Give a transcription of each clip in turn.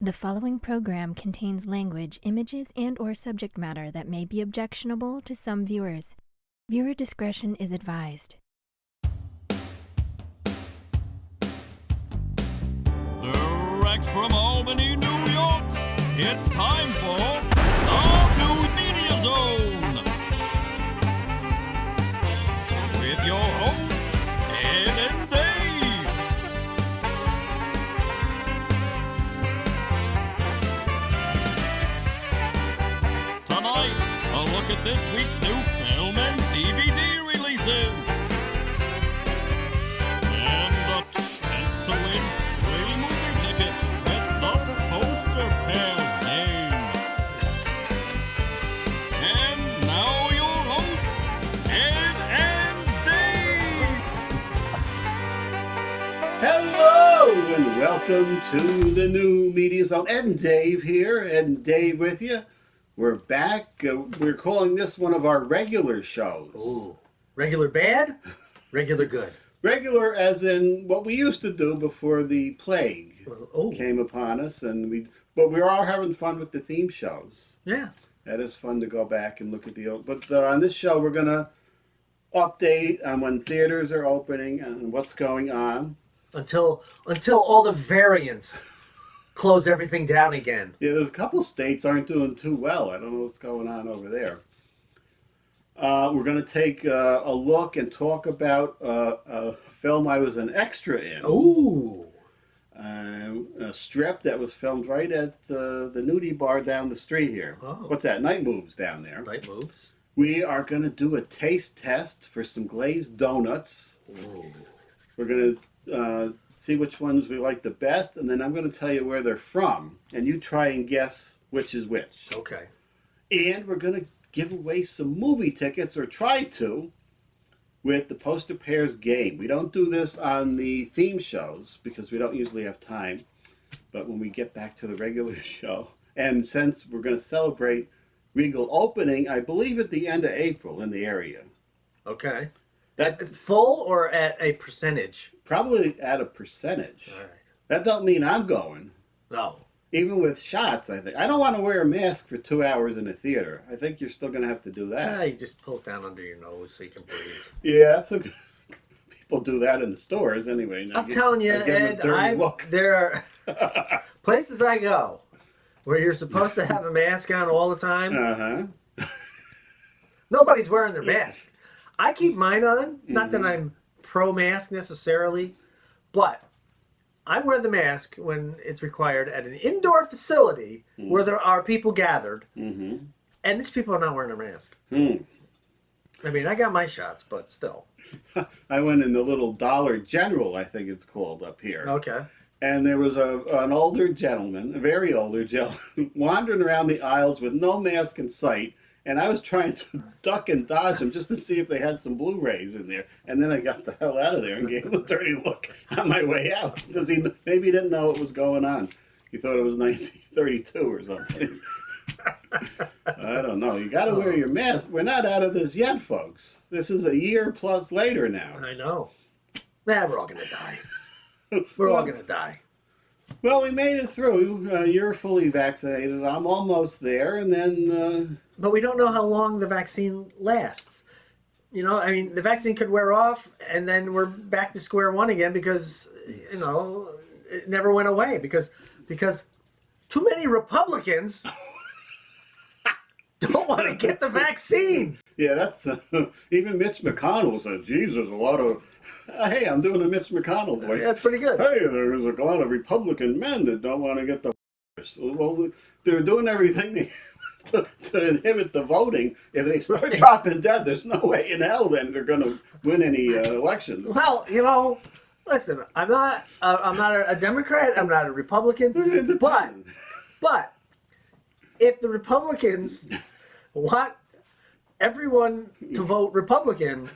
The following program contains language, images, and/or subject matter that may be objectionable to some viewers. Viewer discretion is advised. Direct from Albany, New York, it's time for the News Media Zone. With your hosts, Ed and Dave. Tonight, a look at this week's new film and DVD releases. And a chance to win free movie tickets with the poster pair's name. And now your hosts, Ed and Dave. Hello and welcome to the new Media Zone. Ed and Dave here, Ed and Dave with you. We're back. We're calling this one of our regular shows. Ooh. Regular bad? Regular good. Regular as in what we used to do before the plague Oh. came upon us, but we are having fun with the theme shows. Yeah. That is fun to go back and look at the old. But on this show, we're gonna update on when theaters are opening and what's going on. Until all the variants close everything down again. Yeah, there's a couple states aren't doing too well. I don't know what's going on over there. We're going to take a look and talk about a film I was an extra in. Ooh. A strip that was filmed right at the nudie bar down the street here. Oh. What's that? NITE Moves down there. NITE Moves. We are going to do a taste test for some glazed donuts. Ooh. We're going to see which ones we like the best, and then I'm going to tell you where they're from, and you try and guess which is which. Okay. And we're going to give away some movie tickets, or try to, with the Poster Pairs game. We don't do this on the theme shows because we don't usually have time, but when we get back to the regular show, and since we're going to celebrate Regal opening, I believe at the end of April in the area. Okay. That At full or at a percentage? probably at a percentage. All right. That don't mean I'm going. No. Even with shots, I think. I don't want to wear a mask for 2 hours in a theater. I think you're still going to have to do that. You just pull it down under your nose so you can breathe. Yeah, that's okay. People do that in the stores anyway. I'm telling you, Ed, there are places I go where you're supposed to have a mask on all the time. Uh-huh. Nobody's wearing their mask. I keep mine on. Not that I'm pro-mask necessarily, but I wear the mask when it's required at an indoor facility where there are people gathered, and these people are not wearing a mask. I mean, I got my shots, but still. I went in the little Dollar General, I think it's called, up here. Okay. And there was an older gentleman, a very older gentleman, wandering around the aisles with no mask in sight. And I was trying to duck and dodge them just to see if they had some Blu-rays in there. And then I got the hell out of there and gave him a dirty look on my way out. Because maybe he didn't know what was going on. He thought it was 1932 or something. I don't know. You got to wear your mask. We're not out of this yet, folks. This is a year plus later now. I know. Nah, we're all going to die. We're all going to die. Well, we made it through. You're fully vaccinated. I'm almost there. And then... But we don't know how long the vaccine lasts. You know, I mean, the vaccine could wear off, and then we're back to square one again because, you know, it never went away because too many Republicans don't want to get the vaccine. Yeah, that's even Mitch McConnell said, Jesus, a lot of... Hey, I'm doing a Mitch McConnell voice. That's pretty good. Hey, there's a lot of Republican men that don't want to get the virus. Well, they're doing everything to inhibit the voting. If they start dropping dead, there's no way in hell then they're going to win any elections. Well, you know, listen, I'm not a Democrat. I'm not a Republican. But if the Republicans want everyone to vote Republican,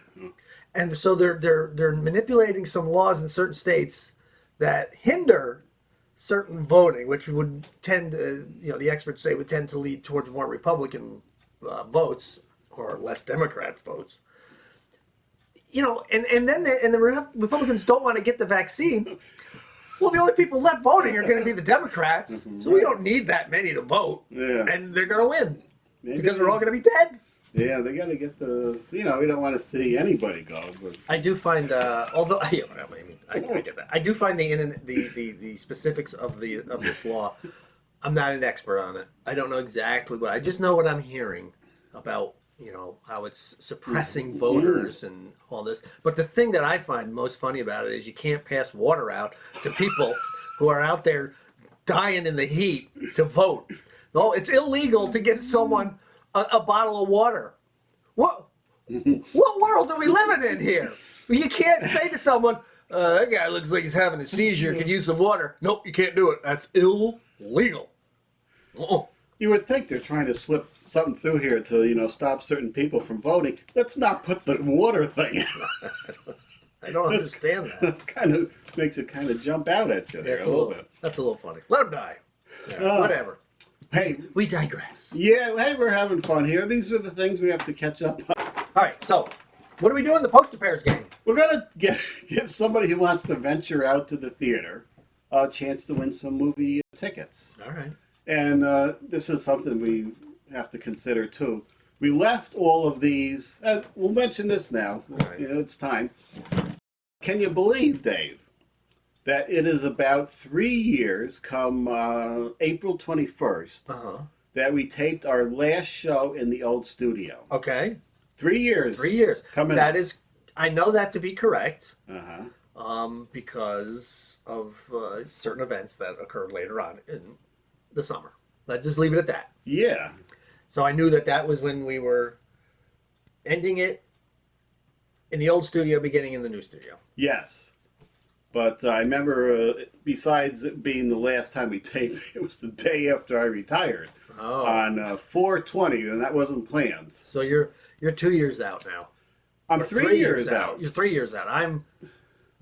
and so they're manipulating some laws in certain states that hinder certain voting, which would tend to, you know, the experts say would tend to lead towards more Republican votes or less Democrat votes. You know, and then the Republicans don't want to get the vaccine. Well, the only people left voting are going to be the Democrats, Mhm. so we don't need that many to vote, Yeah. and they're going to win Maybe because they're all going to be dead. Yeah, they got to get the. We don't want to see anybody go. But I do find, although I get that. I do find the specifics of this law. I'm not an expert on it. I don't know exactly what. I just know what I'm hearing about. How it's suppressing voters and all this. But the thing that I find most funny about it is you can't pass water out to people who are out there dying in the heat to vote. No, it's illegal to get someone a bottle of water. What world are we living in here? You can't say to someone, that guy looks like he's having a seizure, could use some water. Nope, you can't do it. That's illegal. you would think they're trying to slip something through here to stop certain people from voting. Let's not put the water thing in. I don't understand that. That kind of makes it kind of jump out at you there a little bit. That's a little funny. Let him die. Yeah, whatever. Hey, we digress. Yeah, hey, we're having fun here. These are the things we have to catch up on. All right, so what are we doing? The poster pairs game. We're going to give somebody who wants to venture out to the theater a chance to win some movie tickets. All right. And this is something we have to consider, too. We left all of these. We'll mention this now. Right. It's time. Can you believe, Dave, that it is about 3 years, come April 21st, that we taped our last show in the old studio? Okay. 3 years. 3 years. Coming That up. is, I know that to be correct. Uh-huh. Because of certain events that occurred later on in the summer. Let's just leave it at that. Yeah. So I knew that was when we were ending it in the old studio, beginning in the new studio. Yes. But I remember, besides it being the last time we taped, it was the day after I retired on 4/20, and that wasn't planned. So you're 2 years out now. I'm 3 years out. You're 3 years out. I'm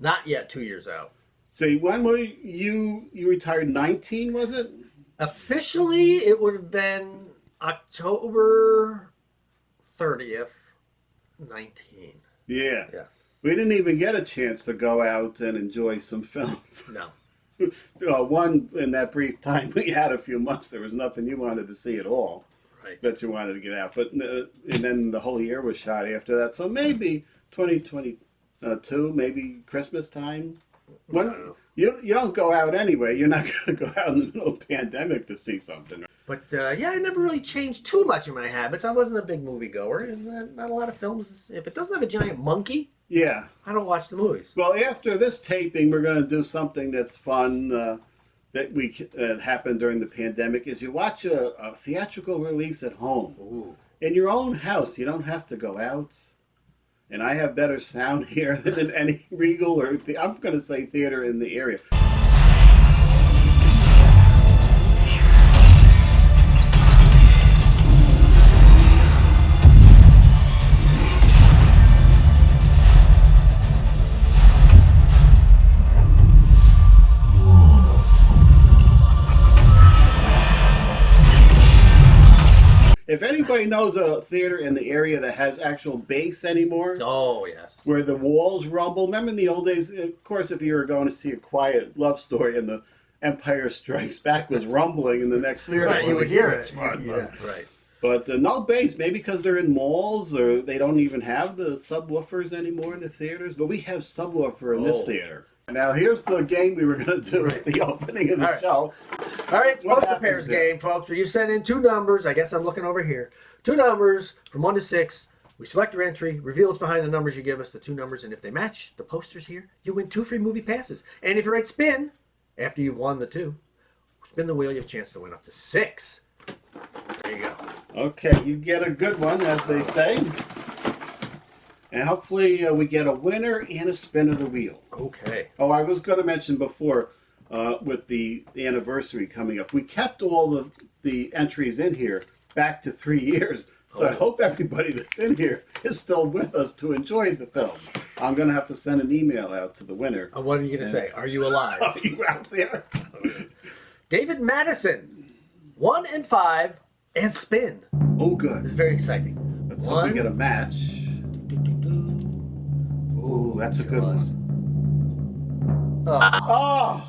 not yet 2 years out. So when were you retired? 19, was it? Officially, it would have been October 30th, 19. Yeah. Yes. We didn't even get a chance to go out and enjoy some films. No. One, in that brief time we had a few months, there was nothing you wanted to see at all. Right. That you wanted to get out. But and then the whole year was shot after that. So maybe 2022, maybe Christmas time. When you don't go out anyway. You're not going to go out in the middle of the pandemic to see something. But I never really changed too much in my habits. I wasn't a big moviegoer. Not a lot of films. If it doesn't have a giant monkey, yeah, I don't watch the movies. Well, after this taping, we're going to do something that's fun that happened during the pandemic. Is you watch a theatrical release at home. Ooh. In your own house. You don't have to go out. And I have better sound here than in any Regal or I'm going to say theater in the area. If anybody knows a theater in the area that has actual bass anymore, oh yes, where the walls rumble. Remember in the old days? Of course, if you were going to see a quiet love story and the Empire Strikes Back was rumbling in the next theater, right, you would hear it. Fun, yeah, right. But no bass, maybe because they're in malls or they don't even have the subwoofers anymore in the theaters. But we have subwoofer in this theater. Now here's the game we were going to do at the opening of the show. All right, it's poster pairs game, folks, where you send in 2 numbers. I guess I'm looking over here. 2 numbers from 1 to 6. We select your entry, reveal what's behind the numbers you give us, the 2 numbers, and if they match the posters here, you win 2 free movie passes. And if you write spin, after you've won the 2, spin the wheel, you have a chance to win up to 6. There you go. Okay, you get a good one, as they say. And hopefully we get a winner and a spin of the wheel. Okay. Oh, I was going to mention before, with the anniversary coming up, we kept all the entries in here back to 3 years. So I hope everybody that's in here is still with us to enjoy the films. I'm going to have to send an email out to the winner. What are you going to say? Are you alive? Are you out there? David Madison, 1 and 5, and spin. Oh, good. This is very exciting. Let's hope we get a match. Ooh, that's a good one. Oh.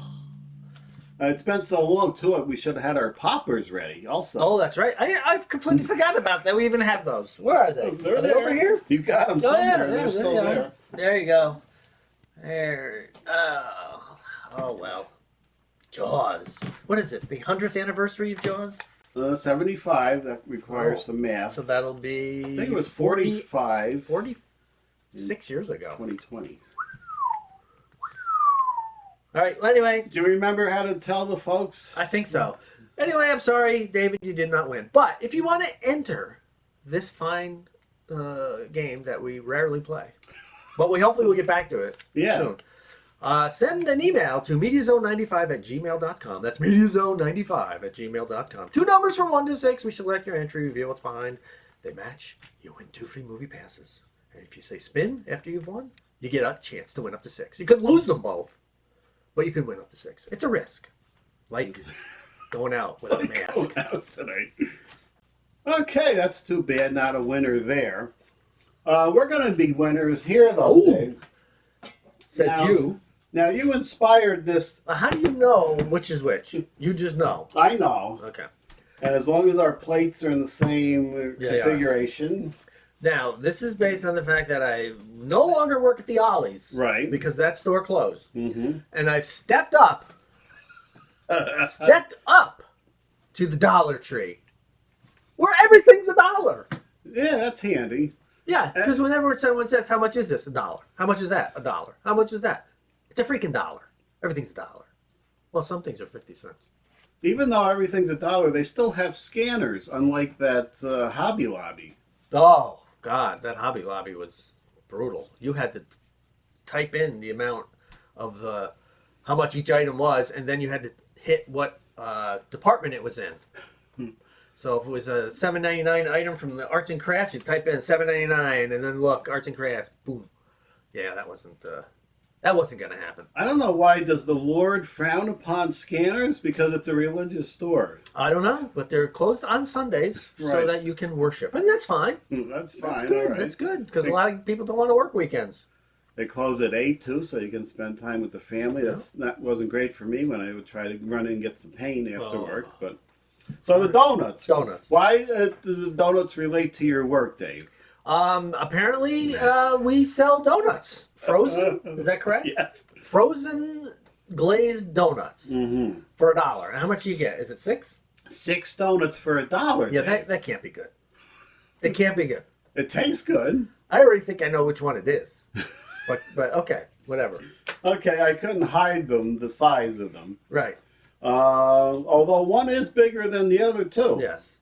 It's been so long, too, we should have had our poppers ready also. Oh, that's right. I've completely forgot about that. We even have those. Where are they? They're Are they there. over here? You got them Oh, somewhere. yeah, They're still you go. there. There you go. There. Oh, well. Jaws. What is it? The 100th anniversary of Jaws? 75. That requires some math. So that'll be... I think it was 45. 46 years ago. 2020. All right. Well, anyway. Do you remember how to tell the folks? I think so. Anyway, I'm sorry, David, you did not win. But if you want to enter this fine game that we rarely play, but we hopefully will get back to it soon. Send an email to MediaZone95@gmail.com. That's MediaZone95@gmail.com. 2 numbers from 1 to 6. We select your entry, reveal what's behind. They match, you win 2 free movie passes. And if you say spin after you've won, you get a chance to win up to 6. You could lose them both, but you could win up to 6. It's a risk. Like going out with a mask. Going out tonight. Okay, that's too bad. Not a winner there. We're going to be winners here, though, Dave. Says you. Now, you inspired this. How do you know which is which? You just know. I know. Okay. And as long as our plates are in the same configuration. Now, this is based on the fact that I no longer work at the Ollie's. Right. Because that store closed. Mm-hmm. And I've stepped up to the Dollar Tree, where everything's $1. Yeah, that's handy. Yeah, because whenever someone says, how much is this? $1. How much is that? $1. How much is that? It's a freaking $1. Everything's $1. Well, some things are 50 cents. Even though everything's $1, they still have scanners, unlike that Hobby Lobby. Oh, God, that Hobby Lobby was brutal. You had to type in the amount of how much each item was, and then you had to hit what department it was in. So if it was a $7.99 item from the arts and crafts, you type in $7.99 and then look, arts and crafts, boom. Yeah, that wasn't going to happen. I don't know why does the Lord frown upon scanners? Because it's a religious store. I don't know, but they're closed on Sundays so that you can worship, and that's fine. That's fine. That's good. Right. That's good because a lot of people don't want to work weekends. They close at 8 too, so you can spend time with the family. That wasn't great for me when I would try to run in and get some pain after work, but. So the donuts. Why do the donuts relate to your work, Dave? Apparently, we sell donuts. Frozen? Is that correct? Yes. Frozen glazed donuts for $1. How much do you get? Is it 6? 6 donuts for $1. Yeah, that can't be good. It can't be good. It tastes good. I already think I know which one it is. but okay, whatever. Okay, I couldn't hide them, the size of them. Right. Although one is bigger than the other two. Yes.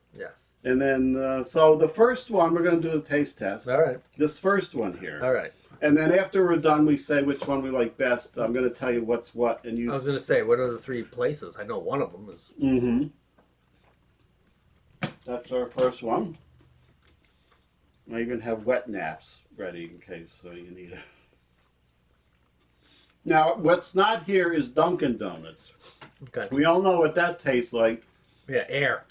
And then, so the first one, we're going to do a taste test. All right. This first one here. All right. And then after we're done, we say which one we like best. I'm going to tell you what's what. And you. I was going to say, what are the 3 places? I know one of them is... That's our first one. I even have wet naps ready in case you need it. Now, what's not here is Dunkin' Donuts. Okay. We all know what that tastes like. Yeah, air.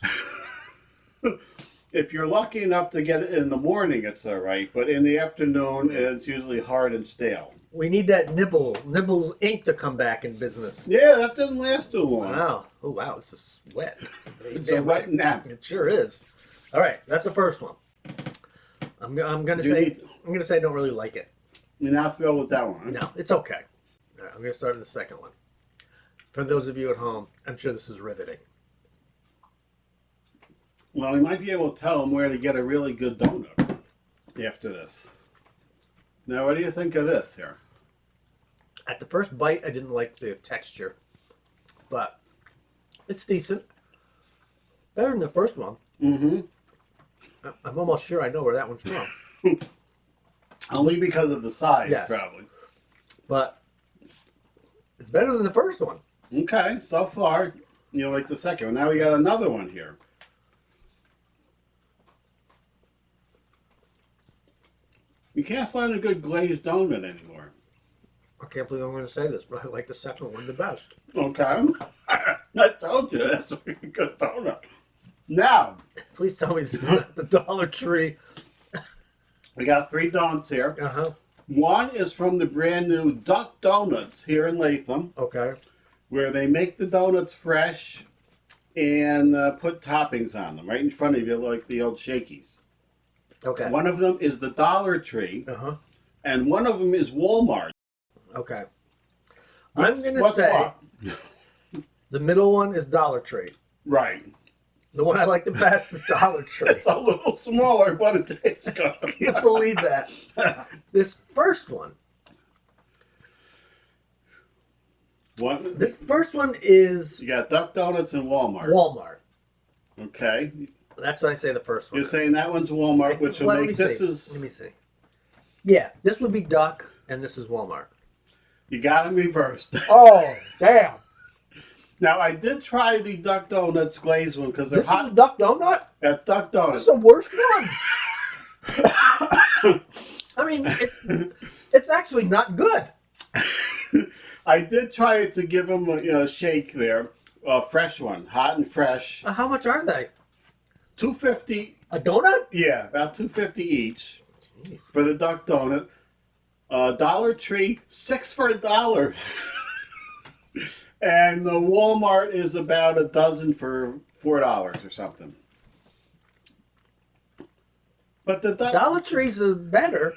If you're lucky enough to get it in the morning, it's all right. But in the afternoon, it's usually hard and stale. We need that nibble ink to come back in business. Yeah, that doesn't last too long. Wow. Oh, wow. This is wet. It's a wet nap. It sure is. All right. That's the first one. I'm going to say I don't really like it. You're not thrilled with that one? No, it's okay. All right, I'm going to start on the second one. For those of you at home, I'm sure this is riveting. Well, we might be able to tell them where to get a really good donut after this. Now, what do you think of this here? At the first bite, I didn't like the texture, but it's decent. Better than the first one. I'm almost sure I know where that one's from. Only because of the size, probably. But it's better than the first one. Okay, so far, you like the second one. Now we got another one here. You can't find a good glazed donut anymore. I can't believe I'm going to say this, but I like the second one the best. Okay. I told you, that's a really good donut. Now. Please tell me this is not the Dollar Tree. We got 3 donuts here. One is from the brand new Duck Donuts here in Latham. Okay. where they make the donuts fresh and put toppings on them right in front of you, like the old Shakey's. Okay. One of them is the Dollar Tree, and one of them is Walmart. Okay. I'm going to say what? the middle one is Dollar Tree. Right. The one I like the best is Dollar Tree. It's a little smaller, but it tastes good. I can't believe that. This first one. What? This first one is You got Duck Donuts and Walmart. Walmart. Okay. That's what I say the first one. You're saying that one's Walmart, which will make this is... Let me see. Yeah, this would be Duck, and this is Walmart. You got them reversed. Oh, damn. Now, I did try the Duck Donuts glazed one because they're This hot. is a Duck Donut? At Duck That's Donuts. the worst one. I mean, it's actually not good. I did try it to give them a shake there. A fresh one. Hot and fresh. How much are they? $2.50. A donut? Yeah, about $2.50 each Jeez. for the Duck Donut. Dollar Tree, 6 for $1. And the Walmart is about a dozen for $4 or something. But the Dollar Tree's is better.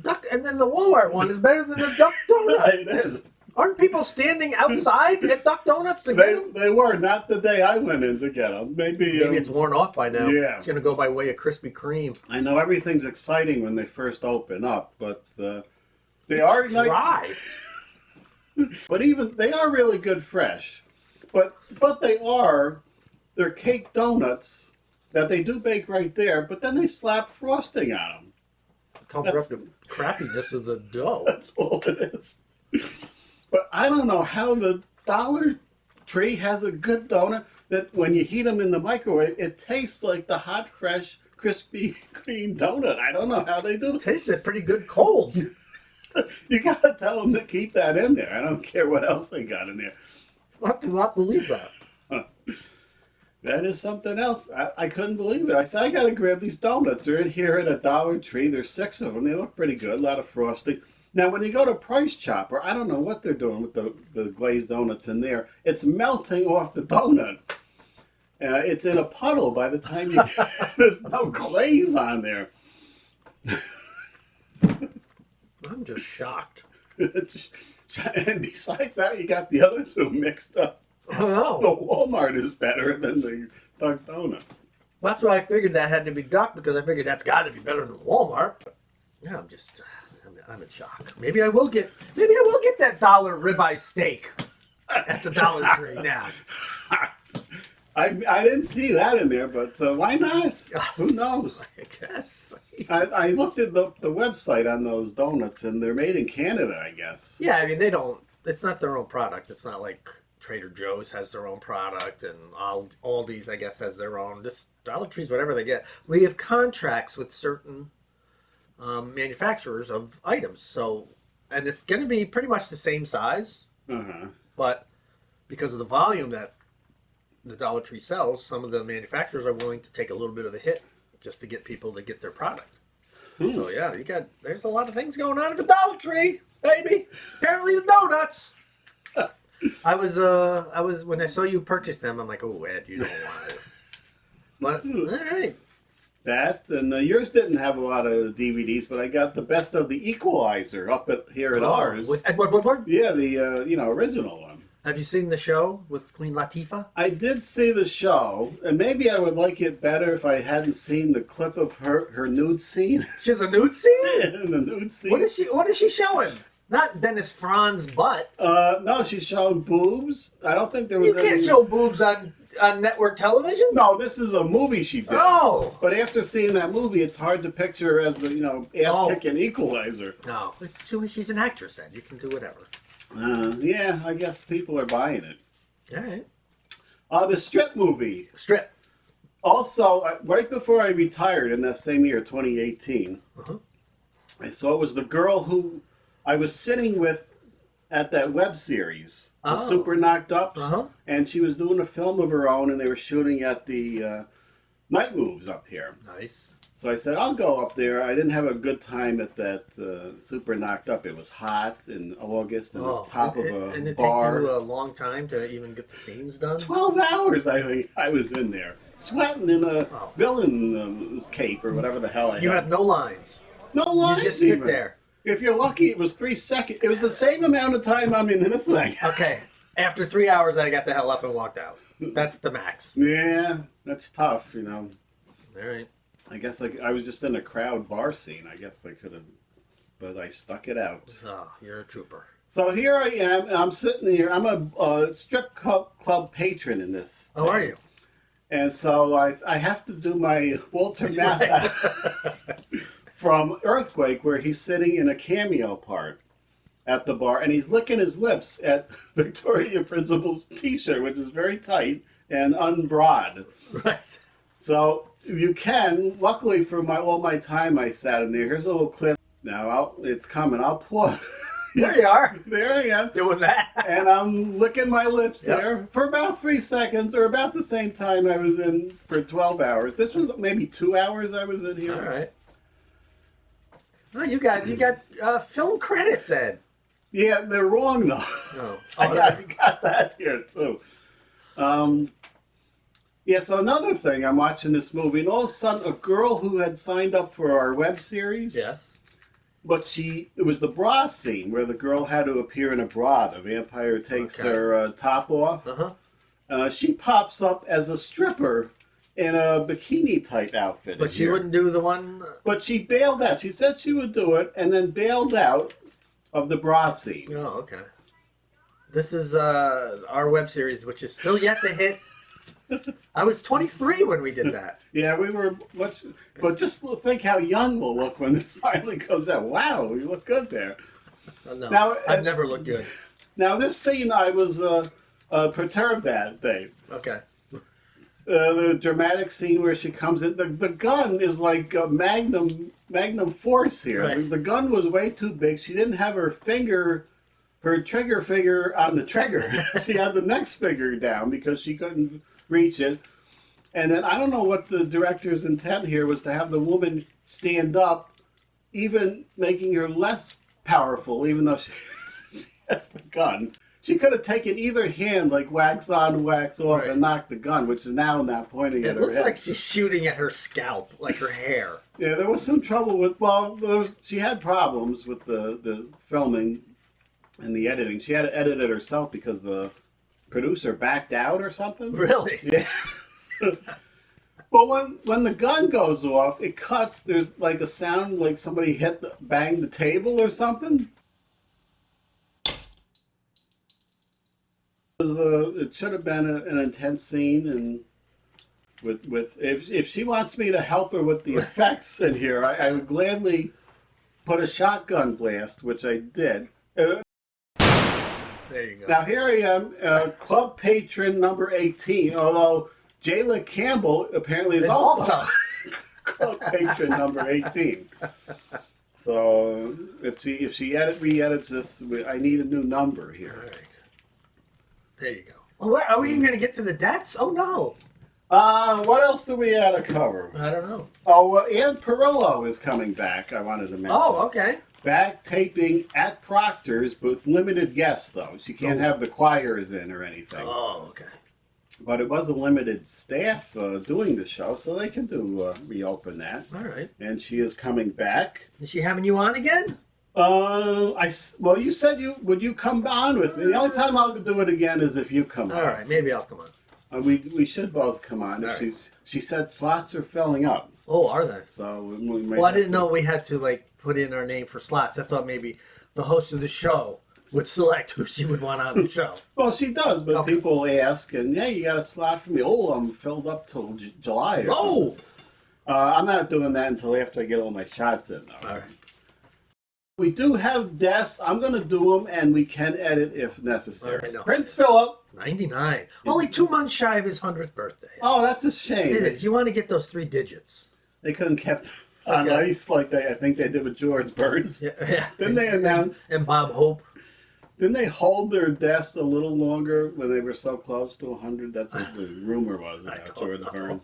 Duck, and then the Walmart one is better than the Duck Donut. It is. Aren't people standing outside at Duck Donuts to get them? They were, not the day I went in to get them. Maybe It's worn off by now. Yeah. It's going to go by way of Krispy Kreme. I know everything's exciting when they first open up, but they are Dry. But even they are really good fresh. But they're cake donuts that they do bake right there, but then they slap frosting on them. Cover up the crappiness of the dough. That's all it is. But I don't know how the Dollar Tree has a good donut that when you heat them in the microwave, it tastes like the hot, fresh, Krispy Kreme donut. I don't know how they do it. Tasted pretty good cold. You gotta tell them to keep that in there. I don't care what else they got in there. I cannot believe that. That is something else. I couldn't believe it. I said, I gotta grab these donuts. They're in here at a Dollar Tree. There's 6 of them. They look pretty good. A lot of frosting. Now, when you go to Price Chopper, I don't know what they're doing with the glazed donuts in there. It's melting off the donut. It's in a puddle by the time you there's no glaze on there. I'm just shocked. And besides that, you got the other two mixed up. Oh, The Walmart is better than the Duck Donut. that's why I figured that had to be Duck, because I figured that's got to be better than Walmart. Yeah, I'm in shock. Maybe I will get that dollar ribeye steak at the Dollar Tree now. I didn't see that in there, but why not? Who knows? I guess. I looked at the website on those donuts, and they're made in Canada, I guess. Yeah, I mean, they don't. It's not their own product. It's not like Trader Joe's has their own product, and Aldi's, I guess, has their own. This Dollar Tree's whatever they get. We have contracts with certain manufacturers of items, and it's going to be pretty much the same size, but because of the volume that the Dollar Tree sells, some of the manufacturers are willing to take a little bit of a hit just to get people to get their product. So yeah, there's a lot of things going on at the Dollar Tree, baby. Apparently the donuts. I was when I saw you purchase them, I'm like, oh Ed, you don't want it. But all right. That and yours didn't have a lot of DVDs, but I got the Best of the Equalizer up here at ours. With Edward Woodward? Yeah, the original one. Have you seen the show with Queen Latifah? I did see the show, and maybe I would like it better if I hadn't seen the clip of her nude scene. She has a nude scene? Yeah, the nude scene. What is she showing? Not Dennis Franz's butt. No, she's showing boobs. I don't think there was You can't show boobs on network television? No, this is a movie she did. Oh. But after seeing that movie, it's hard to picture her as the, ass-kicking equalizer. No, she's an actress, Ed. You can do whatever. Yeah, I guess people are buying it. All right. The Strip movie. Strip. Also, right before I retired in that same year, 2018, I saw it was the girl who I was sitting with at that web series, the Super Knocked Ups, and she was doing a film of her own, and they were shooting at the NITE Moves up here. Nice. So I said, I'll go up there. I didn't have a good time at that Super Knocked Up. It was hot in August and the top of a and it bar. take you a long time to even get the scenes done? 12 hours I think I was in there, sweating in a villain cape or whatever the hell I had. You have no lines. No lines. You just sit there. If you're lucky, it was 3 seconds. It was the same amount of time I'm in this thing. Okay. After 3 hours, I got the hell up and walked out. That's the max. Yeah, that's tough, you know. All right. I guess I was just in a crowd bar scene. I guess I could have, but I stuck it out. Oh, you're a trooper. So here I am, and I'm sitting here. I'm a strip club patron in this. Oh, are you? And so I have to do my Walter Matthau from Earthquake, where he's sitting in a cameo part at the bar, and he's licking his lips at Victoria Principal's T-shirt, which is very tight and unbroad. Right. So you can, luckily for all my time I sat in there. Here's a little clip. Now it's coming. I'll pause. There you are. There I am. Doing that. And I'm licking my lips there for about 3 seconds, or about the same time I was in for 12 hours. This was maybe 2 hours I was in here. All right. Oh, you got film credits, Ed. Yeah, they're wrong though. Oh, I got that here too. Yeah, so another thing, I'm watching this movie, and all of a sudden, a girl who had signed up for our web series. Yes. But it was the bra scene where the girl had to appear in a bra. The vampire takes her top off. Uh-huh. She pops up as a stripper in a bikini type outfit. But she wouldn't do the one. But she bailed out. She said she would do it, and then bailed out of the bra scene. Oh, okay. This is our web series, which is still yet to hit. I was 23 when we did that. Yeah, we were much. But just think how young we'll look when this finally comes out. Wow, you look good there. No, Now, I've never looked good. Now, this scene, I was perturbed that day. Okay. The dramatic scene where she comes in, the gun is like a magnum force here. Right. The gun was way too big. She didn't have her trigger finger on the trigger. She had the next finger down because she couldn't reach it. And then I don't know what the director's intent here was, to have the woman stand up, even making her less powerful, even though she has the gun. She could have taken either hand, like wax on, wax off, and knocked the gun, which is now not pointing at her head. It looks like she's shooting at her scalp, like her hair. Yeah, there was some trouble with, she had problems with the filming and the editing. She had to edit it herself because the producer backed out or something. Really? Yeah. But when the gun goes off, it cuts. There's like a sound like somebody banged the table or something. It should have been an intense scene, and if she wants me to help her with the effects in here, I would gladly put a shotgun blast, which I did. There you go. Now here I am, club patron number 18, although Jayla Campbell apparently is also club patron number 18. So if she re-edits this, I need a new number here. All right. There you go. Well, are we even going to get to the deaths? Oh, no. What else do we have to cover? I don't know. Oh, Ann Perillo is coming back, I wanted to mention. Oh, okay. Back taping at Proctor's with limited guests, though. She can't have the choirs in or anything. Oh, okay. But it was a limited staff doing the show, so they can reopen that. All right. And she is coming back. Is she having you on again? You said would you come on with me? The only time I'll do it again is if you come on. All right, maybe I'll come on. We should both come on. She said slots are filling up. Oh, are they? So we may I didn't know we had to put in our name for slots. I thought maybe the host of the show would select who she would want on the show. Well, she does, but people ask, and hey, you got a slot for me? Oh, I'm filled up till July. Or something. I'm not doing that until after I get all my shots in, though. All right. We do have deaths. I'm going to do them, and we can edit if necessary. Right, Prince Philip. 99. Only 2 months shy of his 100th birthday. Oh, that's a shame. It is. You want to get those 3 digits. They couldn't kept on ice like I think they did with George Burns. Yeah. Didn't they announce? And Bob Hope. Didn't they hold their deaths a little longer when they were so close to 100? That's what the rumor was about George Burns.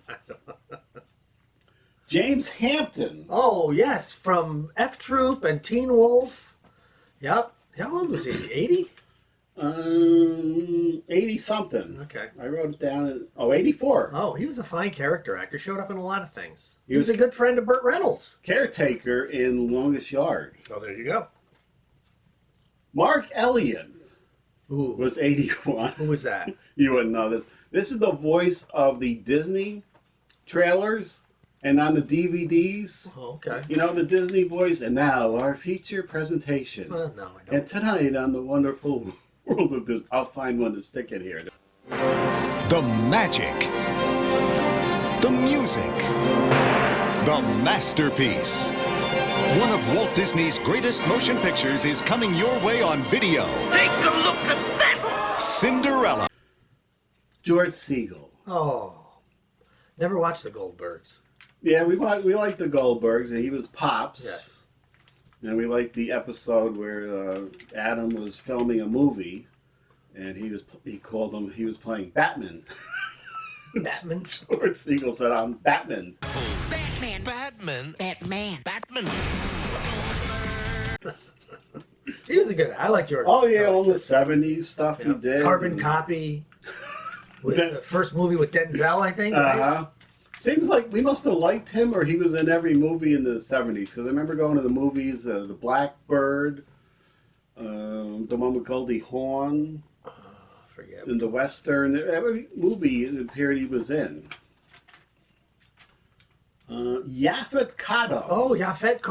James Hampton. Oh, yes, from F Troop and Teen Wolf. Yep. How old was he? 80? 80 something. Okay. I wrote it down. 84. Oh, he was a fine character actor. Showed up in a lot of things. He He was a good friend of Burt Reynolds. Caretaker in Longest Yard. Oh, there you go. Mark Elliott Ooh. was 81. Who was that? You wouldn't know this. This is the voice of the Disney trailers and on the DVDs. Oh, okay. You know, the Disney voice. And now our feature presentation. No, I don't. And tonight on the wonderful world of Disney. I'll find one to stick in here. The magic, the music, the masterpiece. One of Walt Disney's greatest motion pictures is coming your way on video. Take a look at that! Cinderella. George Segal. Oh. Never watched the Goldbergs. Yeah, we like the Goldbergs, and he was Pops. Yes. And we liked the episode where Adam was filming a movie, and he was playing Batman. Batman. George Segal said, "I'm Batman." Batman. Batman. Batman. Batman. He was a good. I like George. Oh yeah, I like all the George. '70s stuff he did. Carbon Copy. With the first movie with Denzel, I think. Right? Uh-huh. Seems like we must have liked him, or he was in every movie in the '70s. Because I remember going to the movies, The Blackbird, the one with Goldie Hawn, Forget. in the Western. Every movie it appeared he was in. Yaphet Kotto. Oh, Yaphet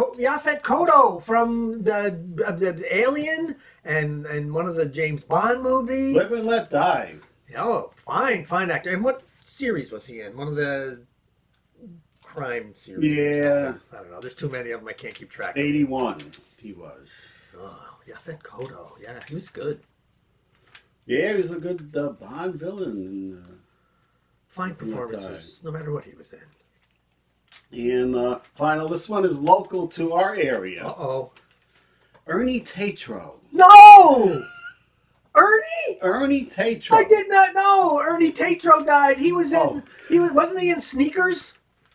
Kotto from the Alien and one of the James Bond movies. Live and Let Die. Oh, fine actor. And what series was he in? One of the crime series. or Yeah. something. I don't know. There's too many of them. I can't keep track. 81 he was. Oh, Yaphet Kotto. Yeah, he was good. Yeah, he was a good Bond villain. Fine That performances, no matter what he was in. And final, this one is local to our area. Uh-oh. Ernie Tetrault. No! Ernie? Ernie Tetrault. I did not know Ernie Tetrault died. He was in. Oh. Wasn't he in Sneakers?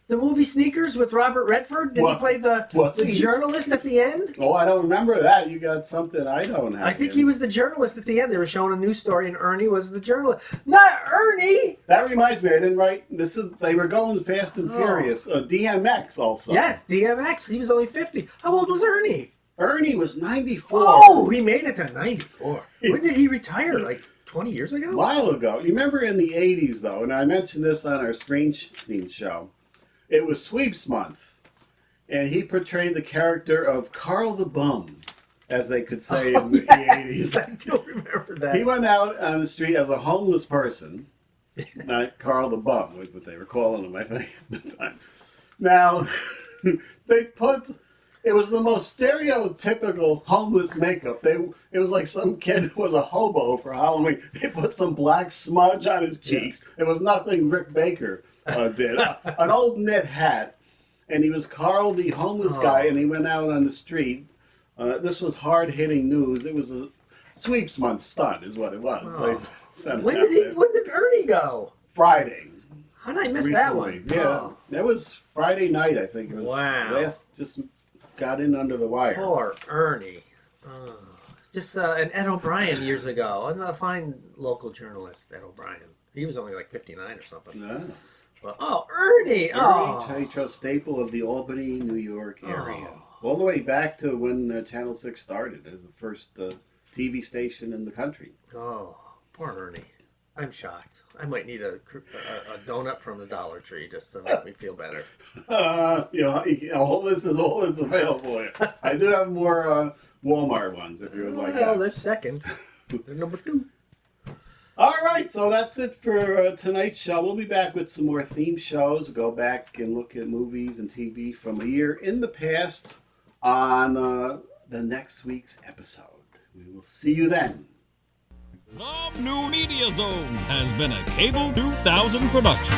The movie Sneakers with Robert Redford. Did he What? play the What's he? journalist at the end? Oh, I don't remember that. You got something I don't have. I think here. he was the journalist at the end. They were showing a news story, and Ernie was the journalist. Not Ernie. That reminds me, I didn't write. They were going Fast and Oh. Furious. DMX also. Yes, DMX. He was only 50. How old was Ernie? Ernie was 94. Oh, he made it to 94. When did he retire? Like 20 years A ago? while ago. You remember in the 80s, though, and I mentioned this on our Strange Theme show, it was Sweeps Month, and he portrayed the character of Carl the Bum, as they could say in the 80s. I do remember that. He went out on the street as a homeless person, not Carl the Bum, was what they were calling him, I think, at the time. Now, it was the most stereotypical homeless makeup. It was like some kid who was a hobo for Halloween. They put some black smudge on his cheeks. It was nothing Rick Baker did. An old knit hat, and he was Carl the homeless guy, and he went out on the street. This was hard-hitting news. It was a Sweeps Month stunt, is what it was. Oh. They sent it When out did there. When did Ernie go? Friday. How did I miss that Recently. one? Yeah, Oh, that was Friday night, I think. It was Wow. just got in under the wire. poor Ernie. Oh. Just and Ed O'Brien years ago. A fine local journalist, Ed O'Brien. He was only like 59 or something. Yeah. But, Ernie! Oh. Ernie Tetrault, staple of the Albany, New York area. Oh. All the way back to when Channel 6 started as the first TV station in the country. Oh, poor Ernie. I'm shocked. I might need a donut from the Dollar Tree just to make me feel better. All this is available for you. I do have more Walmart ones if you would like Well, that. they're second. They're number 2. All right, so that's it for tonight's show. We'll be back with some more theme shows. We'll go back and look at movies and TV from a year in the past on the next week's episode. We will see you then. The New Media Zone has been a Cable 2000 production.